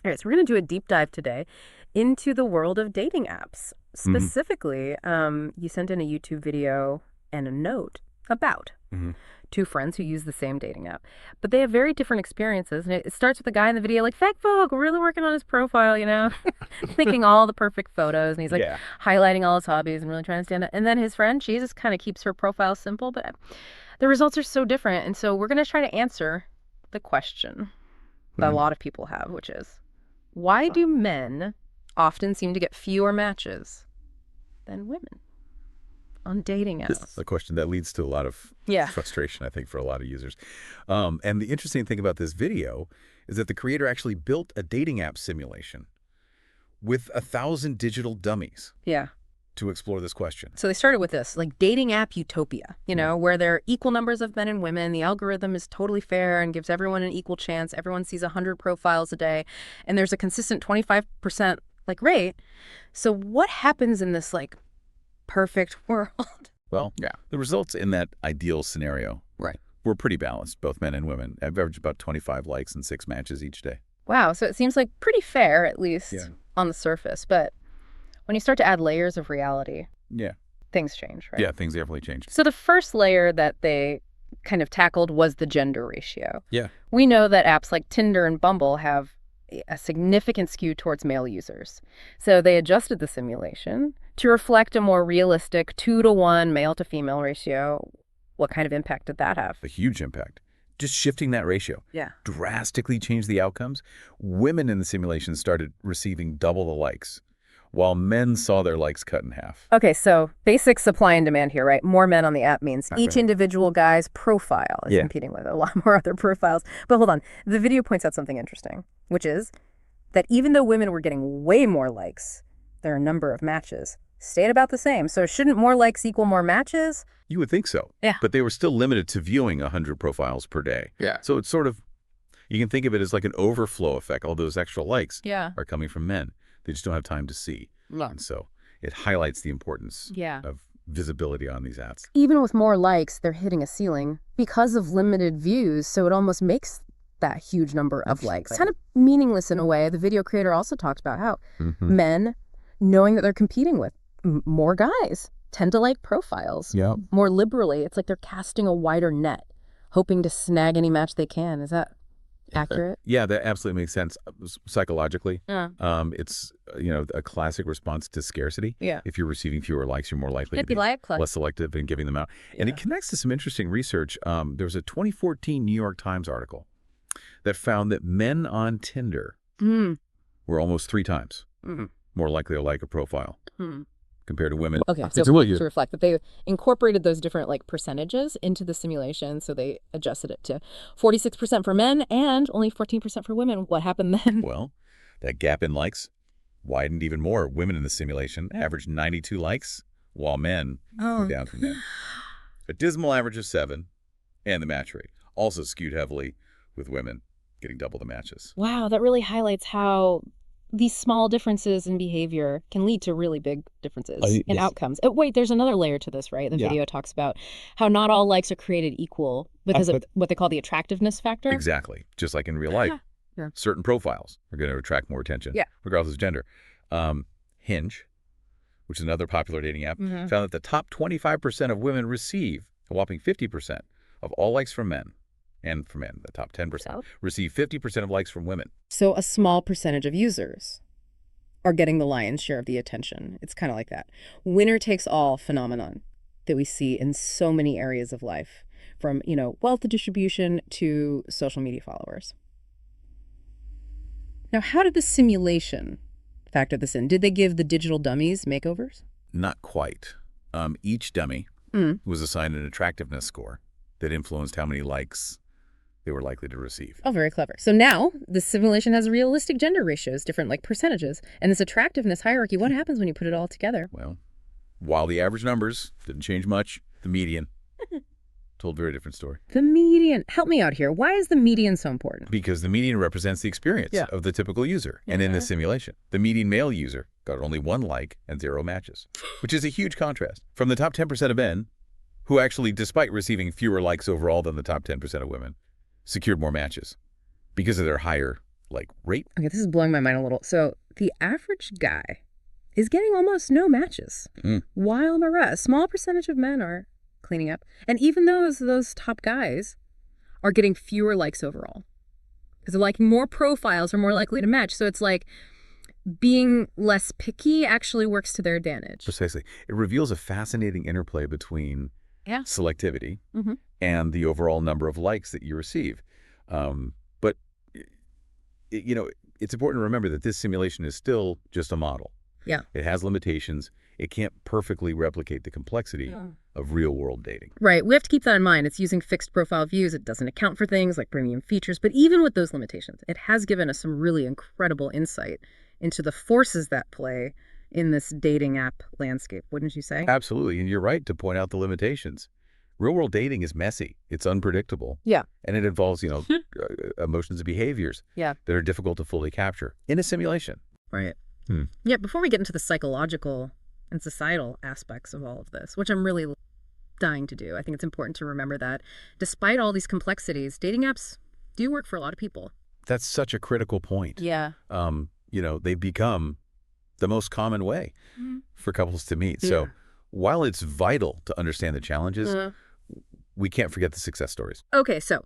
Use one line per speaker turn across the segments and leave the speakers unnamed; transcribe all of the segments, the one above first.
All right, so we're going to do a deep dive today into the world of dating apps.
hmm
Specifically, you sent in a YouTube video and a note about
hmm
two friends who use the same dating app. But they have very different experiences. And it starts with the guy in the video like, fake folk, really working on his profile, making all the perfect photos. And he's like
Yeah.
highlighting all his hobbies and really trying to stand out. And then his friend, she just kind of keeps her profile simple. But the results are so different. And so we're going to try to answer the question that a lot of people have, which is, why do men often seem to get fewer matches than women on dating apps?
A question that leads to a lot of
Yeah.
frustration, I think, for a lot of users. And the interesting thing about this video is that the creator actually built a dating app simulation with 1,000 digital dummies
Yeah.
to explore this question.
So they started with this, like dating app utopia, where there are equal numbers of men and women. The algorithm is totally fair and gives everyone an equal chance. Everyone sees 100 profiles a day, and there's a consistent 25% rate. So what happens in this perfect world?
Well, yeah, the results in that ideal scenario were pretty balanced, both men and women. Averaged about 25 likes and 6 matches each day.
Wow, so it seems like pretty fair, at least
Yeah.
on the surface. But when you start to add layers of reality,
Yeah.
things change, right?
Yeah, things definitely changed.
So the first layer that they kind of tackled was the gender ratio.
Yeah.
We know that apps like Tinder and Bumble have a significant skew towards male users. So they adjusted the simulation to reflect a more realistic 2-to-1 male to female ratio. What kind of impact did that have?
A huge impact. Just shifting that ratio
Yeah.
drastically changed the outcomes. Women in the simulation started receiving double the likes, while men saw their likes cut in half.
Okay, so basic supply and demand here, right? More men on the app means each
Okay.
individual guy's profile is
Yeah.
competing with a lot more other profiles. But hold on, the video points out something interesting, which is that even though women were getting way more likes, their number of matches stayed about the same. So shouldn't more likes equal more matches?
You would think so.
Yeah.
But they were still limited to viewing 100 profiles per day.
Yeah.
So it's sort of, you can think of it as like an overflow effect. All those extra likes
Yeah.
are coming from men. They just don't have time to see.
No.
And so it highlights the importance
Yeah.
of visibility on these apps.
Even with more likes, they're hitting a ceiling because of limited views. So it almost makes that huge number of likes kind of meaningless in a way. The video creator also talked about how men, knowing that they're competing with more guys, tend to like profiles
Yeah.
more liberally. It's like they're casting a wider net, hoping to snag any match they can. Is that accurate?
Yeah, that absolutely makes sense psychologically.
Yeah.
It's, a classic response to scarcity.
Yeah.
If you're receiving fewer likes, you're more likely to
It'd be
be
like
less selective in giving them out. And it connects to some interesting research. There was a 2014 New York Times article that found that men on Tinder were almost 3 times more likely to like a profile compared to women.
Okay,
It's
so
what you-
to reflect that they incorporated those different percentages into the simulation, so they adjusted it to 46% for men and only 14% for women. What happened then?
Well, that gap in likes widened even more. Women in the simulation averaged 92 likes, while men were down from that. A dismal average of 7, and the match rate also skewed heavily with women getting double the matches.
Wow, that really highlights how these small differences in behavior can lead to really big differences in
yes.
outcomes. Oh, wait, there's another layer to this, right? The
Yeah.
video talks about how not all likes are created equal because of
But-
what they call the attractiveness factor.
Exactly. Just like in real life.
Yeah.
Certain profiles are going to attract more attention,
Yeah.
regardless of gender. Hinge, which is another popular dating app,
Mhm.
found that the top 25% of women receive a whopping 50% of all likes from men. And for men, the top 10%
So?
receive 50% of likes from women.
So a small percentage of users are getting the lion's share of the attention. It's kind of like that winner takes all phenomenon that we see in so many areas of life, from, wealth distribution to social media followers. Now, how did the simulation factor this in? Did they give the digital dummies makeovers?
Not quite. Each dummy was assigned an attractiveness score that influenced how many likes they were likely to receive.
Oh, very clever. So now the simulation has realistic gender ratios, different percentages. And this attractiveness hierarchy, what happens when you put it all together?
Well, while the average numbers didn't change much, the median told a very different story.
The median. Help me out here. Why is the median so important?
Because the median represents the experience
Yeah.
of the typical user. And in this simulation, the median male user got only 1 like and 0 matches, which is a huge contrast from the top 10% of men, who actually, despite receiving fewer likes overall than the top 10% of women, secured more matches because of their higher like rate.
Okay, this is blowing my mind a little. So the average guy is getting almost no matches, while a small percentage of men are cleaning up. And even those top guys are getting fewer likes overall. Because they're liking more profiles are more likely to match. So it's like being less picky actually works to their advantage.
Precisely. It reveals a fascinating interplay between selectivity and the overall number of likes that you receive. But, it's important to remember that this simulation is still just a model.
Yeah.
It has limitations. It can't perfectly replicate the complexity of real-world dating.
Right. We have to keep that in mind. It's using fixed profile views. It doesn't account for things like premium features. But even with those limitations, it has given us some really incredible insight into the forces that play in this dating app landscape, wouldn't you say?
Absolutely. And you're right to point out the limitations. Real-world dating is messy. It's unpredictable.
Yeah.
And it involves, emotions and behaviors that are difficult to fully capture in a simulation.
Right. Yeah, before we get into the psychological and societal aspects of all of this, which I'm really dying to do, I think it's important to remember that despite all these complexities, dating apps do work for a lot of people.
That's such a critical point.
Yeah.
They've become the most common way for couples to meet. So while it's vital to understand the challenges, we can't forget the success stories.
Okay, so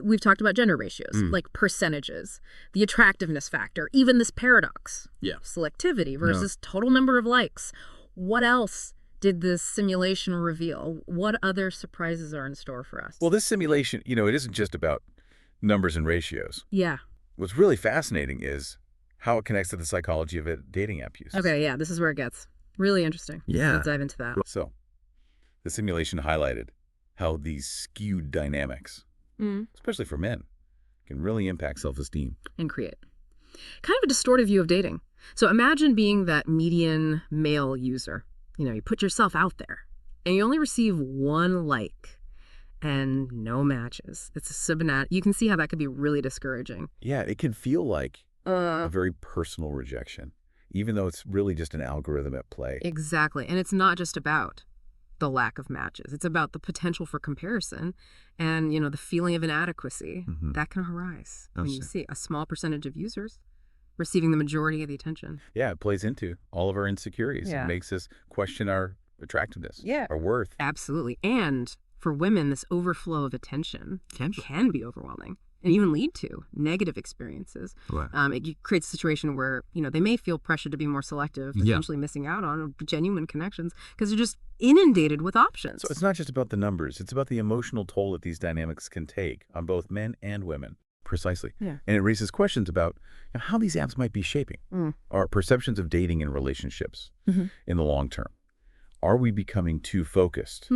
we've talked about gender ratios, like percentages, the attractiveness factor, even this paradox.
Yeah.
Selectivity versus total number of likes. What else did this simulation reveal? What other surprises are in store for us?
Well, this simulation, it isn't just about numbers and ratios.
Yeah.
What's really fascinating is how it connects to the psychology of dating app use.
Okay, yeah, this is where it gets really interesting.
Yeah.
Let's dive into that.
So, the simulation highlighted how these skewed dynamics, especially for men, can really impact self-esteem.
And create kind of a distorted view of dating. So imagine being that median male user. You put yourself out there and you only receive one like and no matches. It's a subnat. You can see how that could be really discouraging.
Yeah, it can feel like a very personal rejection, even though it's really just an algorithm at play.
Exactly. And it's not just about the lack of matches. It's about the potential for comparison and, the feeling of inadequacy that can arise when you see a small percentage of users receiving the majority of the attention.
Yeah, it plays into all of our insecurities.
Yeah.
It makes us question our attractiveness, our worth.
Absolutely. And for women, this overflow of attention can be overwhelming and even lead to negative experiences.
Right.
It creates a situation where, they may feel pressure to be more selective, potentially missing out on genuine connections because they're just inundated with options.
So it's not just about the numbers. It's about the emotional toll that these dynamics can take on both men and women. Precisely.
Yeah.
And it raises questions about how these apps might be shaping our perceptions of dating and relationships in the long term. Are we becoming too focused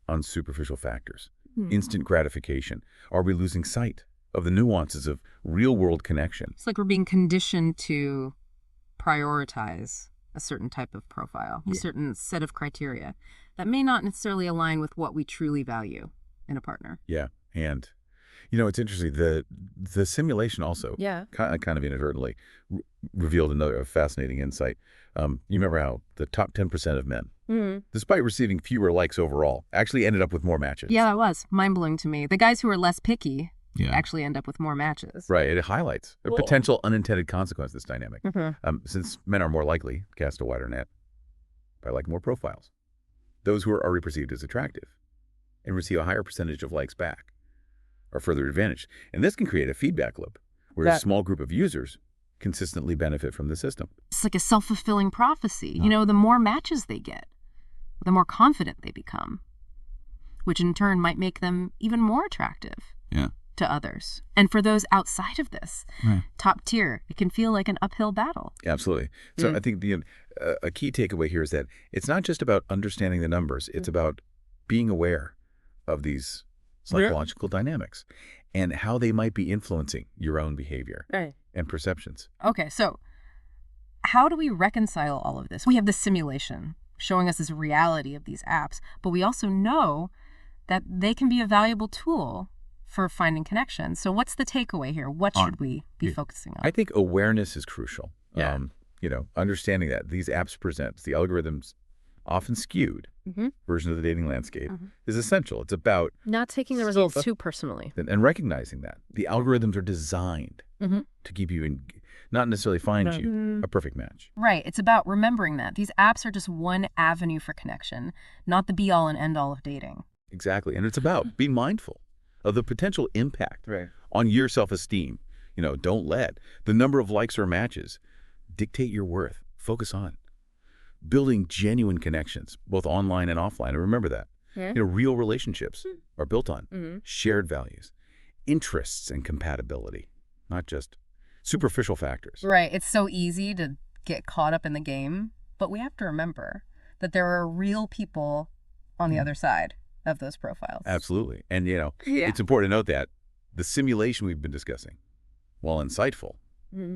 on superficial factors? Instant gratification? Are we losing sight of the nuances of real-world connection?
It's like we're being conditioned to prioritize a certain type of profile, a certain set of criteria that may not necessarily align with what we truly value in a partner.
Yeah. And, it's interesting. The simulation also kind of inadvertently revealed another fascinating insight. You remember how the top 10% of men, despite receiving fewer likes overall, actually ended up with more matches.
Yeah, that was mind-blowing to me. The guys who are less picky actually end up with more matches.
Right. It highlights a potential unintended consequence of this dynamic. Since men are more likely to cast a wider net by liking more profiles, those who are already perceived as attractive and receive a higher percentage of likes back are further advantaged. And this can create a feedback loop where a small group of users consistently benefit from the system.
It's like a self-fulfilling prophecy. The more matches they get, the more confident they become, which in turn might make them even more attractive to others. And for those outside of this top tier, it can feel like an uphill battle.
Absolutely. So I think a key takeaway here is that it's not just about understanding the numbers. It's about being aware of these psychological dynamics and how they might be influencing your own behavior and perceptions.
Okay, so how do we reconcile all of this? We have this simulation showing us this reality of these apps, but we also know that they can be a valuable tool for finding connections. So what's the takeaway here? What should we be focusing on?
I think awareness is crucial.
Yeah.
Understanding that these apps present the algorithms often skewed version of the dating landscape is essential. It's about
not taking the results too personally.
And recognizing that the algorithms are designed to keep you in, not necessarily find you a perfect match.
Right. It's about remembering that these apps are just one avenue for connection, not the be-all and end-all of dating.
Exactly. And it's about being mindful of the potential impact on your self-esteem. Don't let the number of likes or matches dictate your worth. Focus on building genuine connections, both online and offline. And remember that. Real relationships are built on shared values, interests, and compatibility, not just superficial factors.
Right. It's so easy to get caught up in the game, but we have to remember that there are real people on the other side of those profiles.
Absolutely. And, it's important to note that the simulation we've been discussing, while insightful,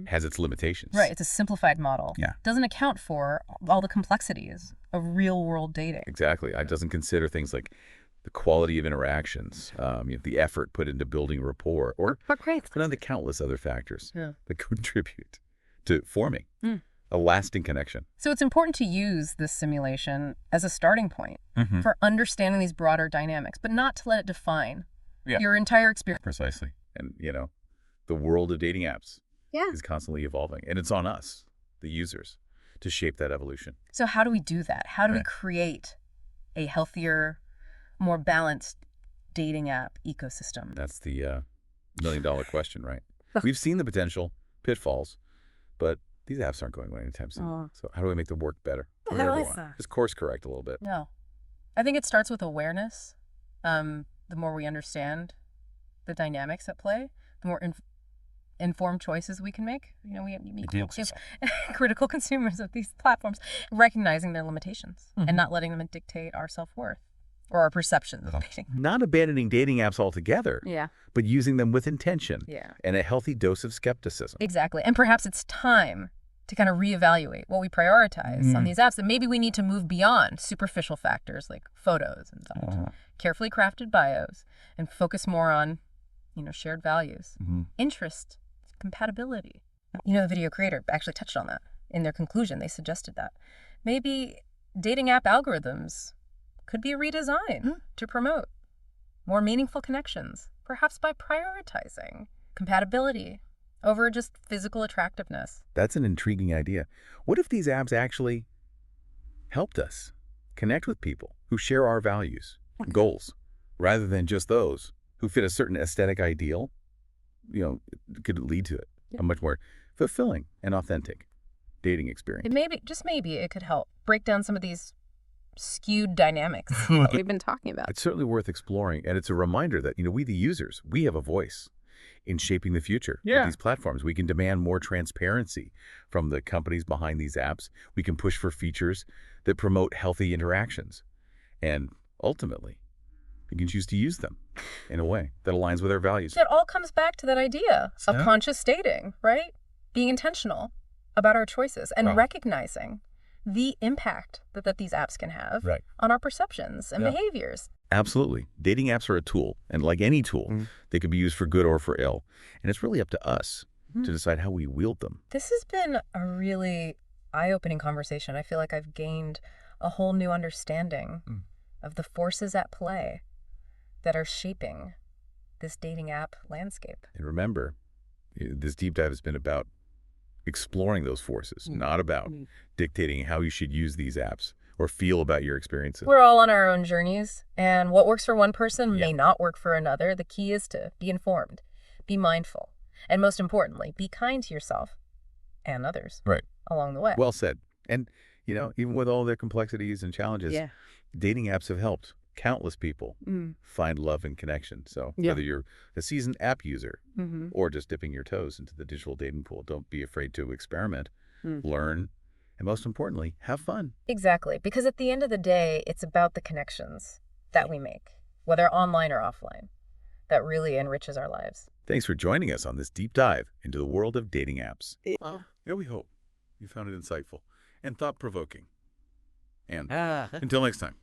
has its limitations.
Right. It's a simplified model.
Yeah.
Doesn't account for all the complexities of real-world dating.
Exactly. It doesn't consider things like the quality of interactions, the effort put into building rapport, or the countless other factors that contribute to forming a lasting connection.
So it's important to use this simulation as a starting point for understanding these broader dynamics, but not to let it define your entire experience.
Precisely. And, the world of dating apps is constantly evolving, and it's on us, the users, to shape that evolution.
So how do we do that? How do we create a healthier, more balanced dating app ecosystem?
That's the million-dollar question, right? We've seen the potential pitfalls, but these apps aren't going away anytime soon. So how do we make them work better? Just course correct a little bit.
No. I think it starts with awareness. The more we understand the dynamics at play, the more informed choices we can make. We critical consumers of these platforms, recognizing their limitations and not letting them dictate our self-worth or our perceptions of dating.
Not abandoning dating apps altogether, but using them with intention and a healthy dose of skepticism.
Exactly. And perhaps it's time to kind of reevaluate what we prioritize on these apps, that maybe we need to move beyond superficial factors like photos and such, carefully crafted bios, and focus more on, shared values, interest, compatibility. The video creator actually touched on that in their conclusion. They suggested that maybe dating app algorithms could be redesigned to promote more meaningful connections, perhaps by prioritizing compatibility over just physical attractiveness.
That's an intriguing idea. What if these apps actually helped us connect with people who share our values and goals, rather than just those who fit a certain aesthetic ideal? It could lead to a much more fulfilling and authentic dating experience.
Maybe it could help break down some of these skewed dynamics that we've been talking about.
It's certainly worth exploring, and it's a reminder that, we the users, we have a voice in shaping the future of these platforms. We can demand more transparency from the companies behind these apps. We can push for features that promote healthy interactions. And ultimately, we can choose to use them in a way that aligns with our values.
It all comes back to that idea of conscious dating, right? Being intentional about our choices and recognizing the impact that these apps can have on our perceptions and behaviors.
Absolutely. Dating apps are a tool, and like any tool, they could be used for good or for ill. And it's really up to us to decide how we wield them.
This has been a really eye-opening conversation. I feel like I've gained a whole new understanding of the forces at play that are shaping this dating app landscape.
And remember, this deep dive has been about exploring those forces, not about dictating how you should use these apps or feel about your experiences.
We're all on our own journeys, and what works for one person may not work for another. The key is to be informed, be mindful, and most importantly, be kind to yourself and others along the way.
Well said. And, even with all their complexities and challenges, dating apps have helped countless people find love and connection. So whether you're a seasoned app user or just dipping your toes into the digital dating pool, don't be afraid to experiment, learn, and most importantly, have fun.
Exactly. Because at the end of the day, it's about the connections that we make, whether online or offline, that really enriches our lives.
Thanks for joining us on this deep dive into the world of dating apps. We hope you found it insightful and thought-provoking. And until next time.